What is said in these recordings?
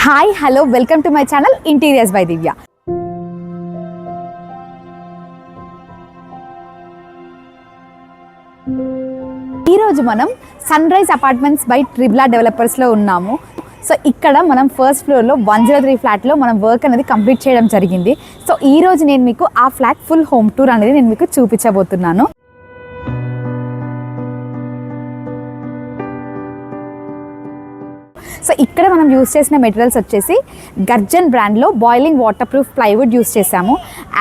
Hi hello welcome to my channel interiors by Divya. ఈరోజు మనం Sunrise Apartments by ట్రిబ్లా డెవలపర్స్లో ఉన్నాము. సో ఇక్కడ మనం ఫస్ట్ ఫ్లోర్లో 103 ఫ్లాట్లో మనం వర్క్ అనేది కంప్లీట్ చేయడం జరిగింది. సో ఈరోజు నేను మీకు ఆ ఫ్లాట్ ఫుల్ హోమ్ టూర్ అనేది నేను మీకు చూపించబోతున్నాను. సో ఇక్కడ మనం యూస్ చేసిన మెటీరియల్స్ వచ్చేసి గర్జన్ బ్రాండ్లో boiling water proof plywood use చేసాము.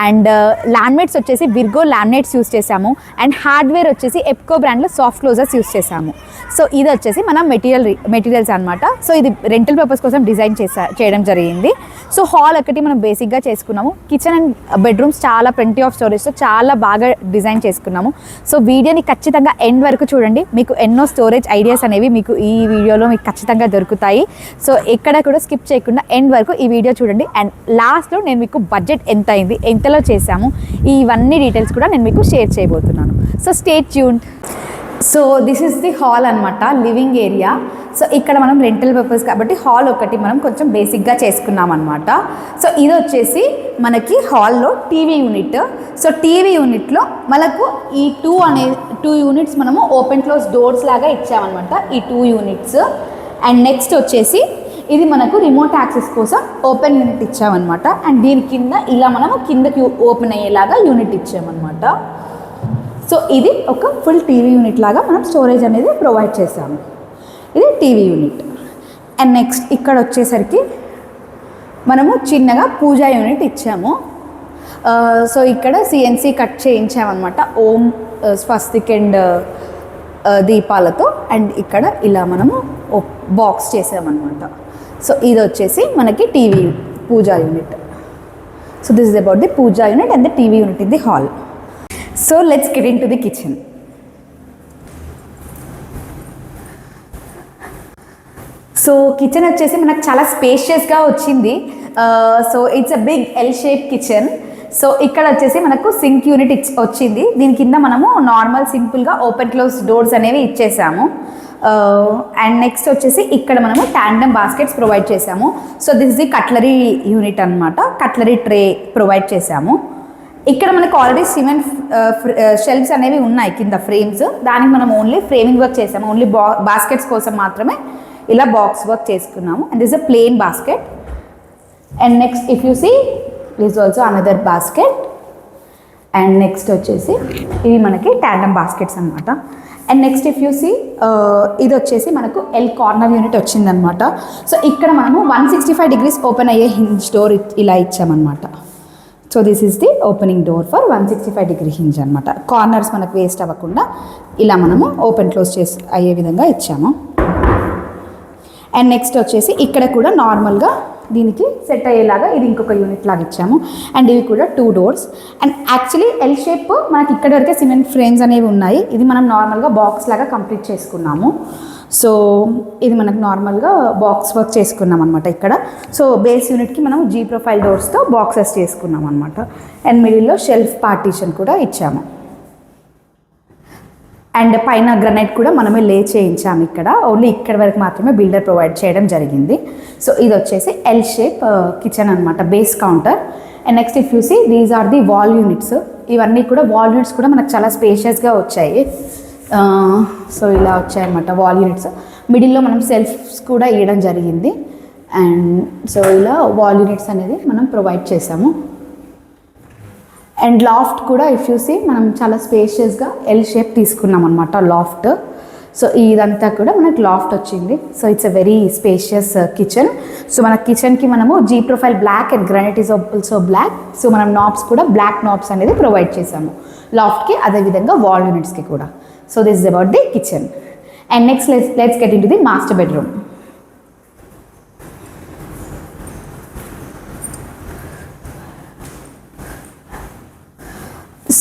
అండ్ లామినేట్స్ వచ్చేసి విర్గో లామినేట్స్ యూస్ చేసాము. అండ్ హార్డ్వేర్ వచ్చేసి ఎప్కో బ్రాండ్లో సాఫ్ట్ క్లోజర్స్ యూస్ చేసాము. సో ఇది వచ్చేసి మనం మెటీరియల్స్ అనమాట. సో ఇది రెంటల్ పర్పస్ కోసం డిజైన్ చేయడం జరిగింది. సో హాల్ ఒకటి మనం బేసిక్గా చేసుకున్నాము. కిచెన్ అండ్ బెడ్రూమ్స్ చాలా ప్లెంటీ ఆఫ్ స్టోరేజ్తో చాలా బాగా డిజైన్ చేసుకున్నాము. సో వీడియోని ఖచ్చితంగా ఎండ్ వరకు చూడండి. మీకు ఎన్నో స్టోరేజ్ ఐడియాస్ అనేవి మీకు ఈ వీడియోలో మీకు ఖచ్చితంగా దొరుకుతాయి. సో ఎక్కడ కూడా స్కిప్ చేయకుండా ఎండ్ వరకు ఈ వీడియో చూడండి. అండ్ లాస్ట్లో నేను మీకు బడ్జెట్ ఎంత అయింది, ఎంతలో చేశాము, ఇవన్నీ డీటెయిల్స్ కూడా నేను మీకు షేర్ చేయబోతున్నాను. So stay tuned. So this is the hall అనమాట, లివింగ్ ఏరియా. సో ఇక్కడ మనం రెంటల్ పర్పస్ కాబట్టి హాల్ ఒకటి మనం కొంచెం బేసిక్గా చేసుకున్నాం అనమాట. సో ఇది వచ్చేసి మనకి హాల్లో టీవీ యూనిట్. సో టీవీ యూనిట్లో మనకు ఈ టూ యూనిట్స్ మనము ఓపెన్ క్లోజ్ డోర్స్ లాగా ఇచ్చామన్నమాట, ఈ 2 యూనిట్స్. అండ్ నెక్స్ట్ వచ్చేసి ఇది మనకు రిమోట్ యాక్సెస్ కోసం ఓపెన్ యూనిట్ ఇచ్చామన్నమాట. అండ్ దీని కింద ఇలా మనము కిందకి ఓపెన్ అయ్యేలాగా యూనిట్ ఇచ్చామన్నమాట. సో ఇది ఒక ఫుల్ టీవీ యూనిట్ లాగా మనం స్టోరేజ్ అనేది ప్రొవైడ్ చేసాము. ఇది టీవీ యూనిట్. అండ్ నెక్స్ట్ ఇక్కడ వచ్చేసరికి మనము చిన్నగా పూజా యూనిట్ ఇచ్చాము. సో ఇక్కడ సిఎన్సి కట్ చేయించామన్నమాట, ఓం స్వస్తిక్ అండ్ దీపాలతో. అండ్ ఇక్కడ ఇలా మనము బాక్స్ చేసామన్నమాట. సో ఇది వచ్చేసి మనకి TV puja unit. So this is about the puja unit and the TV unit in the hall. So let's get into the kitchen. So kitchen వచ్చేసి మనకు చాలా స్పేషియస్గా వచ్చింది. So it's a big L shape kitchen. So ఇక్కడ వచ్చేసి మనకు sync unit వచ్చింది. దీని కింద మనము నార్మల్ సింపుల్గా ఓపెన్ క్లోజ్ డోర్స్ అనేవి ఇచ్చేసాము. అండ్ నెక్స్ట్ వచ్చేసి ఇక్కడ మనము టాండమ్ బాస్కెట్స్ ప్రొవైడ్ చేసాము. So this the cutlery unit అనమాట, కట్లరీ ట్రే ప్రొవైడ్ చేసాము. ఇక్కడ మనకు ఆల్రెడీ సిమెంట్ షెల్ఫ్స్ అనేవి ఉన్నాయి కింద ఫ్రేమ్స్, దానికి మనం ఓన్లీ ఫ్రేమింగ్ వర్క్ చేసాము. ఓన్లీ బాస్కెట్స్ కోసం మాత్రమే ఇలా బాక్స్ వర్క్ చేసుకున్నాము. And this a plain basket. And next if you see is also another basket. And next వచ్చేసి ఇవి మనకి టాండమ్ బాస్కెట్స్ అనమాట. And next if you see ఇది వచ్చేసి మనకు ఎల్ కార్నర్ యూనిట్ వచ్చిందనమాట. సో ఇక్కడ మనము 165 degrees ఓపెన్ అయ్యే హింజ్ డోర్ ఇలా ఇచ్చామన్నమాట. So this is the opening door for 165 degree hinge అనమాట. కార్నర్స్ మనకు వేస్ట్ అవ్వకుండా ఇలా మనము ఓపెన్ క్లోజ్ అయ్యే విధంగా ఇచ్చాము. అండ్ నెక్స్ట్ వచ్చేసి ఇక్కడ కూడా నార్మల్గా దీనికి సెట్ అయ్యేలాగా ఇది ఇంకొక యూనిట్ లాగా ఇచ్చాము. అండ్ ఇవి కూడా 2 doors. And actually L shape మనకి ఇక్కడ వరకే సిమెంట్ ఫ్రేమ్స్ అనేవి ఉన్నాయి. ఇది మనం నార్మల్గా బాక్స్ లాగా కంప్లీట్ చేసుకున్నాము. సో ఇది మనకు నార్మల్గా బాక్స్ వర్క్ చేసుకున్నాం అనమాట ఇక్కడ. సో బేస్ యూనిట్కి మనం జీ ప్రొఫైల్ డోర్స్తో బాక్సెస్ చేసుకున్నాం అనమాట. అండ్ మిడిల్లో షెల్ఫ్ పార్టీషన్ కూడా ఇచ్చాము. అండ్ పైన గ్రనైట్ కూడా మనమే లే చేయించాము. ఇక్కడ ఓన్లీ ఇక్కడ వరకు మాత్రమే బిల్డర్ ప్రొవైడ్ చేయడం జరిగింది. సో ఇది వచ్చేసి ఎల్ షేప్ కిచెన్ అనమాట, base counter. And next if you see these are the wall units. ఇవన్నీ కూడా వాల్ యూనిట్స్ కూడా మనకు చాలా స్పేషియస్గా వచ్చాయి. సో ఇలా వచ్చాయన్నమాట వాల్ యూనిట్స్. మిడిల్లో మనం సెల్ఫ్స్ కూడా ఇవ్వడం జరిగింది. అండ్ సో ఇలా వాల్ యూనిట్స్ అనేది మనం ప్రొవైడ్ చేసాము. అండ్ లాఫ్ట్ కూడా ఇఫ్ యూ సీ మనం చాలా స్పేషియస్గా ఎల్ షేప్ తీసుకున్నాం అనమాట లాఫ్ట్. సో ఇదంతా కూడా మనకు లాఫ్ట్ వచ్చింది. So it's a very spacious kitchen. So మన కిచెన్కి మనము G profile black and granite is also black. So మనం నాబ్స్ కూడా బ్లాక్ నాబ్స్ అనేది ప్రొవైడ్ చేసాము లాఫ్ట్కి, అదేవిధంగా వాల్ యూనిట్స్కి కూడా. So this is about the kitchen. And next let's get into the master bedroom.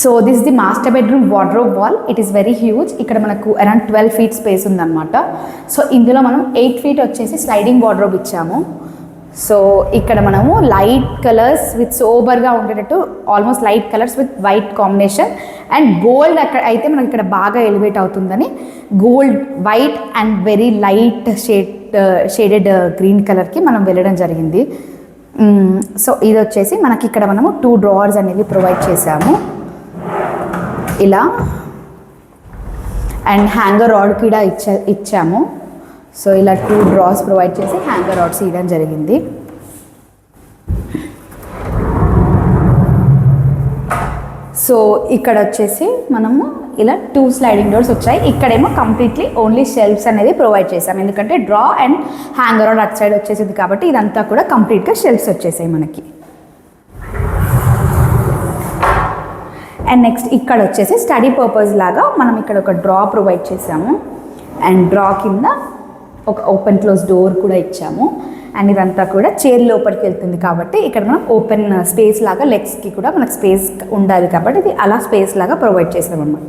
So this the master bedroom wardrobe wall. It is very huge. ఇక్కడ మనకు around 12 feet space ఉందన్నమాట. So ఇందులో మనం 8 feet వచ్చేసి sliding wardrobe ఇచ్చాము. So ఇక్కడ మనము light colours with సోబర్గా ఉండేటట్టు almost light colours with white combination and gold అక్కడ అయితే మనకి ఇక్కడ బాగా ఎలివేట్ అవుతుందని gold white and very light shade shaded green కలర్కి మనం వెళ్ళడం జరిగింది. సో ఇది వచ్చేసి మనకి ఇక్కడ మనము 2 డ్రావర్స్ అనేవి ప్రొవైడ్ చేసాము ఇలా, అండ్ హ్యాంగర్ రాడ్ కూడా ఇచ్చాము. సో ఇలా 2 డ్రావర్స్ ప్రొవైడ్ చేసి హ్యాంగర్ రాడ్స్ ఇవ్వడం జరిగింది. సో ఇక్కడ వచ్చేసి మనము ఇలా 2 స్లైడింగ్ డోర్స్ వచ్చాయి. ఇక్కడేమో కంప్లీట్లీ ఓన్లీ షెల్ఫ్స్ అనేది ప్రొవైడ్ చేసాం, ఎందుకంటే డ్రా అండ్ హ్యాంగర్ రాడ్ అటు సైడ్ వచ్చేసింది కాబట్టి ఇదంతా కూడా కంప్లీట్గా షెల్ఫ్స్ వచ్చేసాయి మనకి. అండ్ నెక్స్ట్ ఇక్కడ వచ్చేసి స్టడీ పర్పస్ లాగా మనం ఇక్కడ ఒక డ్రా ప్రొవైడ్ చేసాము, అండ్ డ్రా కింద ఒక ఓపెన్ క్లోజ్ డోర్ కూడా ఇచ్చాము. అండ్ ఇదంతా కూడా చైర్ లోపలికి వెళ్తుంది కాబట్టి ఇక్కడ మనం ఓపెన్ స్పేస్ లాగా లెగ్స్కి కూడా మనకు స్పేస్ ఉండాలి కాబట్టి ఇది అలా స్పేస్ లాగా ప్రొవైడ్ చేసాం అనమాట.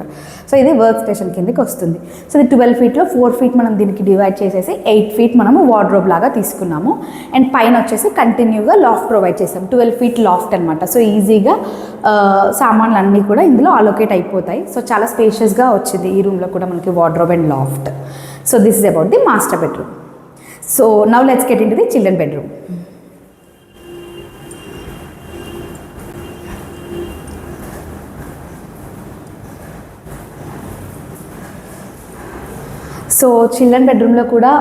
సో ఇది వర్క్ స్టేషన్ కిందకి వస్తుంది. సో ఇది 12 ఫీట్లో 4 ఫీట్ మనం దీనికి డివైడ్ చేసేసి 8 ఫీట్ మనము వార్డ్రోబ్ లాగా తీసుకున్నాము. అండ్ పైన వచ్చేసి కంటిన్యూగా లాఫ్ట్ ప్రొవైడ్ చేసాం, 12 ఫీట్ లాఫ్ట్ అనమాట. సో ఈజీగా సామాన్లు అన్నీ కూడా ఇందులో అలొకేట్ అయిపోతాయి. సో చాలా స్పేషియస్గా వచ్చింది ఈ రూమ్లో కూడా మనకి wardrobe and laughed. So this is about the master bedroom. So now let's get into the children bedroom. So children బెడ్రూమ్లో కూడా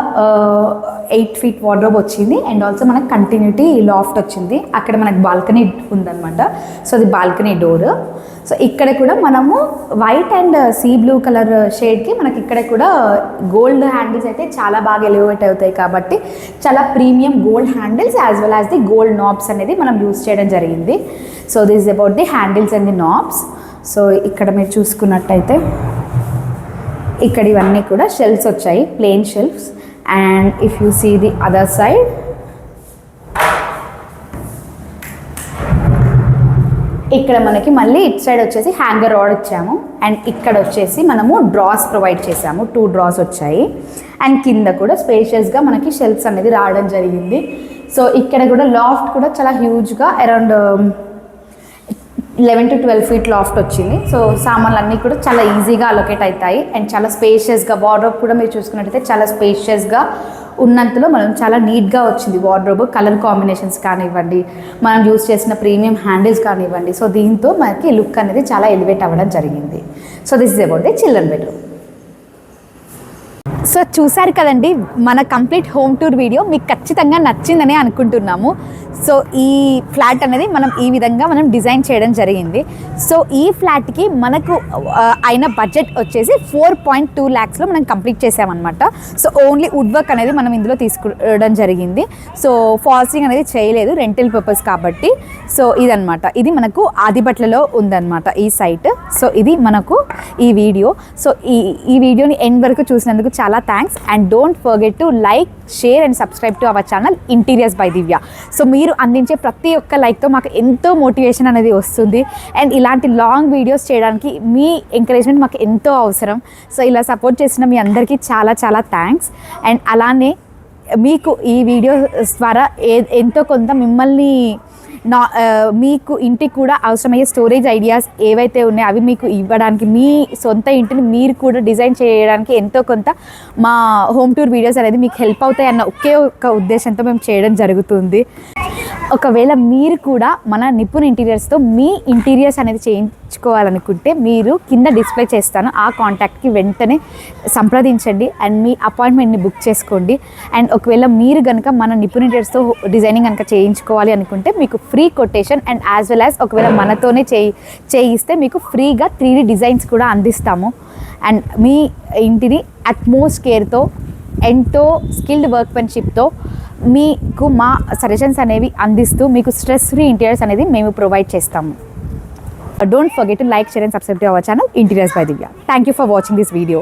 8 ఫీట్ వార్డ్రోబ్ వచ్చింది, అండ్ ఆల్సో మనకు కంటిన్యూటీ లాఫ్ట్ వచ్చింది. అక్కడ మనకు బాల్కనీ ఉందన్నమాట. సో అది బాల్కనీ డోర్. సో ఇక్కడ కూడా మనము white and sea blue colour షేడ్కి మనకి ఇక్కడ కూడా గోల్డ్ హ్యాండిల్స్ అయితే చాలా బాగా ఎలివేట్ అవుతాయి కాబట్టి చాలా premium gold handles as well as the gold knobs అనేది మనం యూస్ చేయడం జరిగింది. So this is about the handles and the knobs. So ఇక్కడ మీరు చూసుకున్నట్టయితే ఇక్కడ ఇవన్నీ కూడా షెల్ఫ్స్ వచ్చాయి, plain shelves. And if you see the other side, ఇక్కడ మనకి మళ్ళీ ఇట్ సైడ్ వచ్చేసి హ్యాంగర్ రాడ్ ఇచ్చాము, అండ్ ఇక్కడ వచ్చేసి మనము డ్రాస్ ప్రొవైడ్ చేసాము, 2 డ్రాస్ వచ్చాయి. అండ్ కింద కూడా స్పేషియస్గా మనకి షెల్ఫ్స్ అనేది రావడం జరిగింది. సో ఇక్కడ కూడా లాఫ్ట్ కూడా చాలా హ్యూజ్గా అరౌండ్ 11 to 12 ఫీట్ లాఫ్ట్ వచ్చింది. సో సామాన్లు అన్నీ కూడా చాలా ఈజీగా అలొకేట్ అవుతాయి, అండ్ చాలా స్పేషియస్గా వార్డ్రోబ్ కూడా మీరు చూసుకున్నట్టయితే చాలా స్పేషియస్గా ఉన్నంతలో మనం చాలా నీట్గా వచ్చింది వార్డ్రోబ్. కలర్ కాంబినేషన్స్ కానివ్వండి, మనం యూస్ చేసిన ప్రీమియం హ్యాండిల్స్ కానివ్వండి, సో దీంతో మనకి లుక్ అనేది చాలా ఎలివేట్ అవ్వడం జరిగింది. So this is about the children bedroom. So చూసారు కదండి మన కంప్లీట్ హోమ్ టూర్ వీడియో. మీకు ఖచ్చితంగా నచ్చిందని అనుకుంటున్నాము. సో ఈ ఫ్లాట్ అనేది మనం ఈ విధంగా మనం డిజైన్ చేయడం జరిగింది. సో ఈ ఫ్లాట్కి మనకు అయిన బడ్జెట్ వచ్చేసి 4.2 lakhsలో మనం కంప్లీట్ చేసామన్నమాట. సో ఓన్లీ వుడ్ వర్క్ అనేది మనం ఇందులో తీసుకోవడం జరిగింది. సో ఫాల్సింగ్ అనేది చేయలేదు, రెంటల్ పర్పస్ కాబట్టి. సో ఇదనమాట, ఇది మనకు ఆదిబట్లలో ఉందన్నమాట ఈ సైట్. సో ఇది మనకు ఈ వీడియో. సో ఈ వీడియోని ఎండ్ వరకు చూసినందుకు చాలా thanks. And don't forget to like, share and subscribe to our channel interiors by Divya. So మీరు అందించే ప్రతి ఒక్క లైక్తో మాకు ఎంతో మోటివేషన్ అనేది వస్తుంది, అండ్ ఇలాంటి లాంగ్ వీడియోస్ చేయడానికి మీ ఎంకరేజ్మెంట్ మాకు ఎంతో అవసరం. సో ఇలా సపోర్ట్ చేసిన మీ అందరికీ చాలా చాలా థ్యాంక్స్. అండ్ అలానే మీకు ఈ వీడియోస్ ద్వారా ఎంతో కొంత మిమ్మల్ని మీకు ఇంటికి కూడా అవసరమయ్యే స్టోరేజ్ ఐడియాస్ ఏవైతే ఉన్నాయో అవి మీకు ఇవ్వడానికి, మీ సొంత ఇంటిని మీరు కూడా డిజైన్ చేయడానికి ఎంతో కొంత మా హోమ్ టూర్ వీడియోస్ అనేది మీకు హెల్ప్ అవుతాయి అన్న ఒకే ఒక ఉద్దేశంతో మేము చేయడం జరుగుతుంది. ఒకవేళ మీరు కూడా మన నిపుణ్ ఇంటీరియర్స్తో మీ ఇంటీరియర్స్ అనేది చేయించుకోవాలనుకుంటే మీరు కింద డిస్ప్లే చేస్తాను, ఆ కాంటాక్ట్కి వెంటనే సంప్రదించండి అండ్ మీ అపాయింట్మెంట్ని బుక్ చేసుకోండి. అండ్ ఒకవేళ మీరు కనుక మన నిపుణ్ ఇంటీరియర్స్తో డిజైనింగ్ కనుక చేయించుకోవాలి అనుకుంటే మీకు free quotation and as well as ఒకవేళ మనతోనే చేయిస్తే మీకు ఫ్రీగా 3D డిజైన్స్ కూడా అందిస్తాము. అండ్ మీ ఇంటిని అట్మోస్ట్ కేర్తో ఎంతో స్కిల్డ్ వర్క్మెన్షిప్తో మీకు మా సజెషన్స్ అనేవి అందిస్తూ మీకు స్ట్రెస్ ఫ్రీ ఇంటీరియర్స్ అనేది మేము ప్రొవైడ్ చేస్తాము. Don't forget to like, share and subscribe to our channel interiors by Divya. Thank you for watching this video.